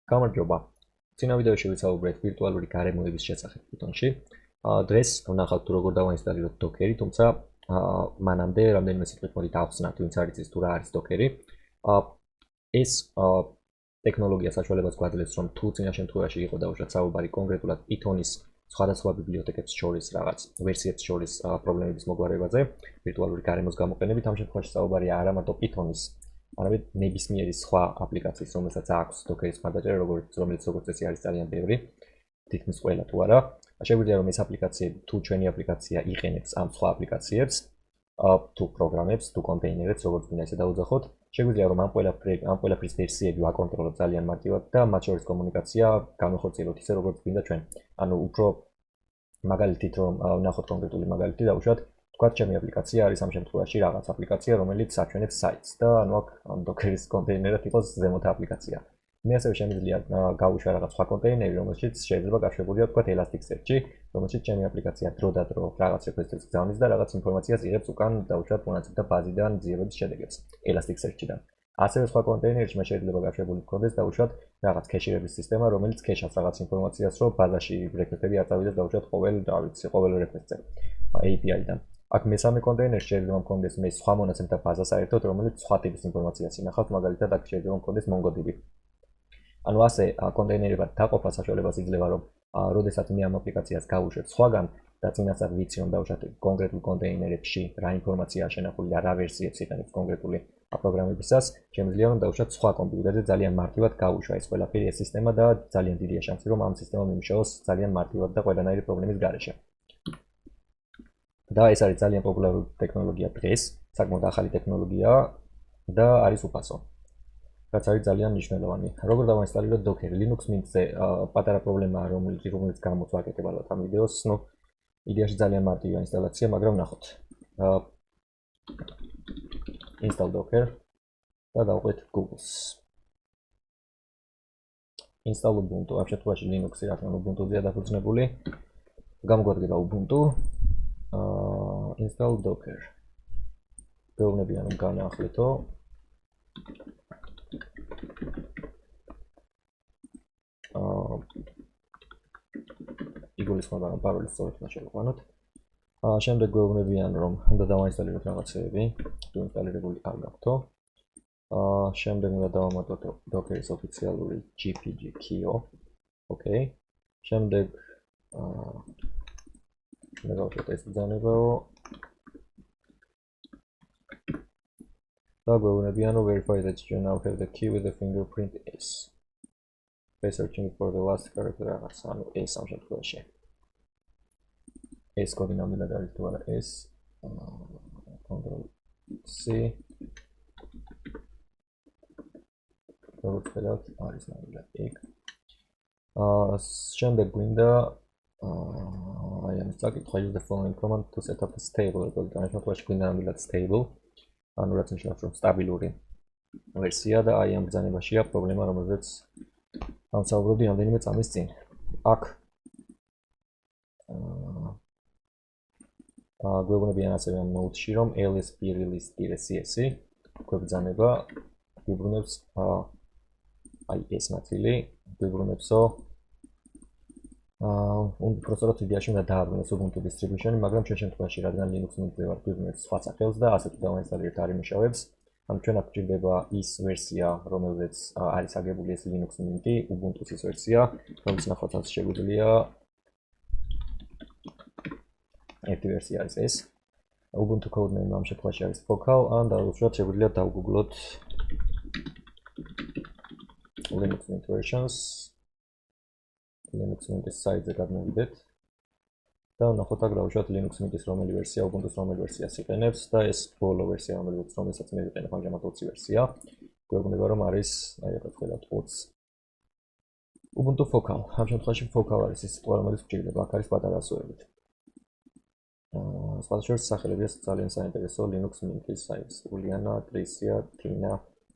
გამარჯობა. წინა ვიდეოში ვისაუბრეთ ვირტუალური გარემოების შესახებ Python-ში. დღეს ვნახავთ თუ როგორ დავაინსტალიროთ Docker-ი, თუმცა მანამდე რამდენიმე სიტყვით მოდით ავხსნათ, ვინც არ იცის თუ რა არის Docker-ი. ეს ტექნოლოგია საშუალებას გვაძლევს, რომ თუ წინა შემთხვევაში იყო დაუშვათ საუბარი კონკრეტულად Python-ის სხვადასხვა ბიბლიოთეკებს შორის რაღაც ვერსიებს შორის პრობლემების მოგვარებაზე, ვირტუალური გარემოს გამოყენებით, ამ შემთხვევაში საუბარია არა მარტო Python-ის, არამედ ნებისმიერი სხვა აპლიკაციის, რომელსაც აქვს Docker-ის მხარდაჭერა, რომელიც როგორც წესი არის ძალიან ბევრი, თითქმის ყველა თუ არა. შეგვიძლია რომ ეს აპლიკაციები თუ ჩვენი აპლიკაცია იყენებს ამ სხვა აპლიკაციებს, თუ პროგრამებს, თუ კონტეინერებს, როგორც გვინდა ესე დავუძახოთ, შეგვიძლია რომ ამ ყველაფრის ვერსიები ვაკონტროლოთ ძალიან მარტივად და მათ შორის კომუნიკაცია განვახორციელოთ ისე როგორც გვინდა ჩვენ. ანუ უფრო მაგალითით რომ ვნახოთ კონკრეტული მაგალითი დავუშვათ, თქვათ ჩემი აპლიკაცია არის ამ შემთხვევაში რაღაც აპლიკაცია, რომელიც აჩვენებს საიტს და ანუ აქ Docker-ის კონტეინერად იყოს ზემოთ აპლიკაცია. მე ასევე შემიძლია გავუშვა რაღაც სხვა კონტეინერი, რომელშიც შეიძლება გაშვებულია თქვათ Elasticsearch-ი, რომელშიც ჩემი აპლიკაცია დრო და დრო რაღაც რეკვესტებს გზავნის და რაღაც ინფორმაციას იღებს უკან დავუშვათ მონაცემთა ბაზიდან ძიებების შედეგებს Elasticsearch-დან. ასევე სხვა კონტეინერში მას შეიძლება გაშვებული გქონდეს დავუშვათ რაღაც ქეშირების სისტემა, რომელიც ქეშავს რაღაც ინფორმაციას, რომ ბაზაში რეკვესტები არ წავიდეს დავუშვათ ყოველ რეკვესტზე API-დან. აქ მესამე კონტეინერში შეიძლება მქონდეს მე სხვა მონაცემთა ბაზა საერთოდ, რომელიც სხვა ტიპის ინფორმაციას ინახავს, მაგალითად აქ შეიძლება მქონდეს MongoDB. ანუ ასე კონტეინერებად დაყოფა საშუალებას იძლევა, რომ როდესაც მე ამ აპლიკაციას გავუშვებ სხვაგან და წინასწარ ვიცი, რომ დავუშვათ კონკრეტულ კონტეინერებში რა ინფორმაციაა შენახული და რა ვერსიებს იყენებს კონკრეტული პროგრამებისას, შემიძლია რომ დავუშვათ სხვა კომპიუტერზე ძალიან მარტივად გავუშვა ეს ყველაფერი ეს სისტემა და ძალიან დიდია შანსი, რომ ამ სისტემამ იმუშაოს ძალიან მარტივად და ყველანაირი პრობლემის გარეშე. და ეს არის ძალიან პოპულარული ტექნოლოგია დღეს, საკმაოდ ახალი ტექნოლოგიაა და არის უფასო. რაც არის ძალიან მნიშვნელოვანი. როგორ დავაინსტალიროთ Docker-ი? Linux Mint-ზე პატარა პრობლემაა, რომელიც გამოც ვაკეთებ ალბათ ამ ვიდეოს. იდეაში ძალიან მარტივია ინსტალაცია, მაგრამ ნახოთ. Install Docker და დავყვეთ Google-ს. Install Ubuntu. ამ შემთხვევაში Linux-ი რა თქმა უნდა Ubuntu-ზეა დაფუძნებული. გამოგვადგება Ubuntu. Install Docker. გვეუბნებიან რომ განაახლეთო. იგულისხმება რომ პაროლის სწორად უნდა შევიყვანოთ. შემდეგ გვეუბნებიან რომ უნდა დავაინსტალიროთ რაღაცეები, თუ ინსტალირებული არ გაქვთო. შემდეგ უნდა დავამატოთ Docker-ის ოფიციალური GPG-KIO. ოკეი. შემდეგ დავუშვათ ეს ბრძანებაო. და გვეუბნებიან რომ verify that you now have the key with the fingerprint S. Searching for the last character რაღაც, ანუ S ამ შემთხვევაში. S კოდი ნამდვილად არის თუ არა S. Control C. როგორც ხედავთ, არის ნამდვილად ეგ. შემდეგ გვინდა აი ამის წაკითხვა use the following command to set up a stable. ამ შემთხვევაში გვინდა ნამდვილად stable. ანუ რაც ნიშნავს რომ სტაბილური ვერსია და აი ამ ბრძანებაშია პრობლემა, რომელზეც ამსაუბრობდი რამდენიმე წამის წინ. აქ გვეუბნებიან ასევე ამ ნოუთში, რომ lsp release-cs გვებრძანება გვიბრუნებს აი ეს ნაწილი გვიბრუნებსო უბრალოდ იდეაში უნდა დააბრუნოს Ubuntu distribution-ი, მაგრამ ჩვენ შემთხვევაში რადგან Linux Mint-ზე ვარ გვიბრუნებს სხვა სახელს და ასეთი დავაინსტალირებთ არ იმუშავებს. ანუ ჩვენ აქ გვჭირდება ის ვერსია, რომელზეც არის აგებული ეს Linux Mint-ი, Ubuntu-ის ვერსია, რომელიც ნახოთ შეგვიძლია ერთი ვერსია არის ეს. Ubuntu codename ამ შემთხვევაში არის Focal, ან დავუშვათ შეგვიძლია დავგუგლოთ Linux Mint versions. Linux Mint-ის საიტზე გადმოვიდეთ და ნახოთ აქ დავუშვათ Linux Mint-ის რომელი ვერსია, Ubuntu-s რომელი ვერსიას იყენებს და ეს ბოლო ვერსია, რომელსაც მე ვიყენებ ამჟამად 20 ვერსია. გვეუბნება რომ არის აი აქ ვხედავთ 20. Ubuntu Focal. ამ შემთხვევაში Focal არის ის სიტყვა, რომელიც გვჭირდება, აქ არის პატარა ასოებით. სხვა შორის სახელებია ძალიან საინტერესო Linux Mint-ის საიტს. Uliana, Tricia, Tina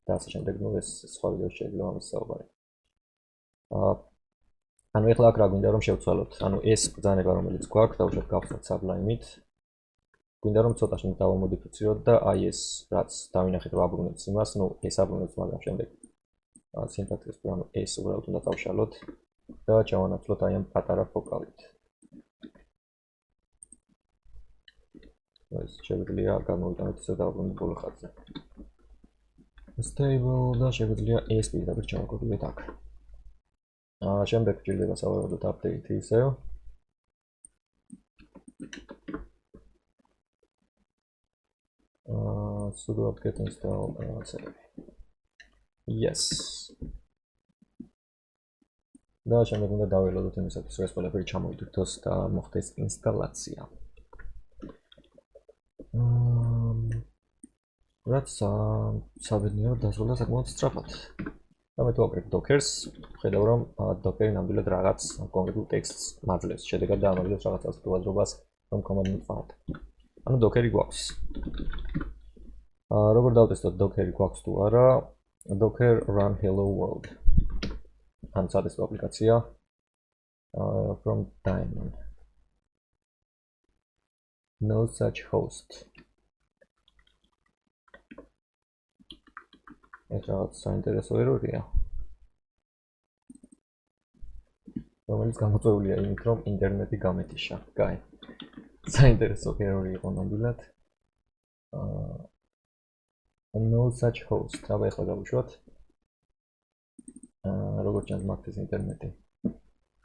და ასე შემდეგ, ეს სხვა ვიდეოში შეიძლება ამის საუბარი. ანუ ეხლა აქ რა გვინდა რომ შევცვალოთ. ანუ ეს ბრძანება რომელიც გვაქვს, დავუშვათ გავხსნათ Sublime-ით. გვინდა რომ ცოტა შენ დავამოდიფიციროთ და აი ეს რაც დავინახეთ რომ აბრუნებს იმას, ეს აბრუნებს, მაგრამ შემდეგ სინტაქსის ანუ ეს უბრალოდ უნდა დავშალოთ და ჩავანაცვლოთ აი ამ პატარა ფოკალით. ეს შეგვიძლია გამოვიტანოთ ისე დავუბრუნდეთ ბოლო ხაზზე. Stable და შეგვიძლია ეს პირდაპირ ჩავაკოპიოთ აქ. შემდეგ გვჭირდება სავარაუდოდ update ისევ. Sudo apt-get install yes. და შემდეგ უნდა დაველოდოთ იმისათვის, რომ ეს ყველაფერი ჩამოვიდრთოს და მოხდეს ინსტალაცია. რაც საბედნიეროდ დასრულდა საკმაოდ სწრაფად. და მე თუ ვაკრებ Docker-ს, ხედავ რომ Docker-ი ნამდვილად რაღაც კონკრეტულ ტექსტს მაძლევს. შედეგად დაამაგრებს რაღაც ასეთუაზრობას, რომ command-ი ვწავთ. ანუ Docker-ი გვაქვს. როგორ დავტესტოთ Docker-ი გვაქვს თუ არა? Docker run hello world. ან სადესტო აპლიკაცია from daemon. No such host. ეს რაღაც საინტერესო ერორია. რომელიც გამოწვეულია იმით, რომ ინტერნეტი გამეთიშა. კაი. საინტერესო ერორი იყო ნამდვილად. No such host. აბა ახლა გავუშვათ. როგორც ჩანს მაგდეს ინტერნეტი.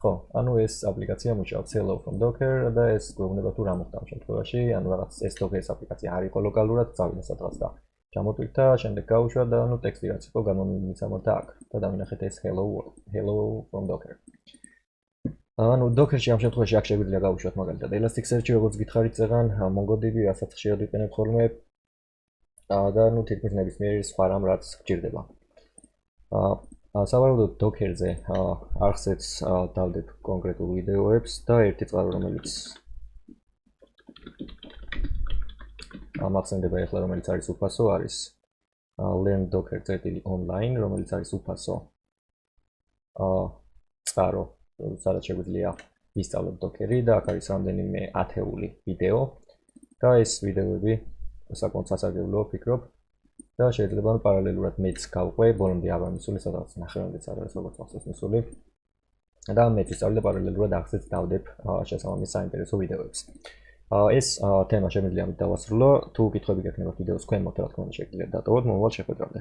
ხო, ანუ ეს აპლიკაცია მუშაობს hello from Docker და ეს გვეუბნება თუ რა მოხდა ამ შემთხვევაში, ანუ რაღაც ეს Docker-ის აპლიკაცია არ იყო ლოკალურად, წავიდა სადღაც და ჩამოტვირთ და შემდეგ გავუშვა და ანუ ტექსტი რაც იყო გამომიცემოთ აქ და დავინახეთ ეს hello from Docker. ანუ Docker-ში ამ შემთხვევაში აქ შეგვიძლია გავუშვათ მაგალითად Elasticsearch-ი, როგორც გითხარით წეღან, MongoDB, რასაც ხშირად ვიყენებ ხოლმე და ანუ თითქმის ნებისმიერ სხვა რამ რაც გჭირდება. სავარაუდოდ Docker-ზე არხზეც დავდებ კონკრეტულ ვიდეოებს და ერთი წყარო რომელიც მახსენდება ახლა რომელიც არის უფასო არის learn docker.online რომელიც არის უფასო წყარო სადაც შეგვიძლია ვისწავლოთ Docker-ი და აქ არის რამდენიმე ათეული ვიდეო და ეს ვიდეოები საკმაოდ სასარგებლოა ვფიქრობ და შეიძლება პარალელურად მეც გავყვე ბოლომდე არ ვამისული სადაც ნახევარდეც არ არის როგორც ახსოვს მისული და მეც ვისწავლე პარალელურად ახსეც დავდებ შესაბამის საინტერესო ვიდეოებს. ეს თემა შემიძლია ამით დავასრულო. თუ კითხვები გექნებათ ვიდეოს ქვემოთ, რა თქმა უნდა, შეგიძლიათ დატოვოთ. მომავალ შეხვედრამდე.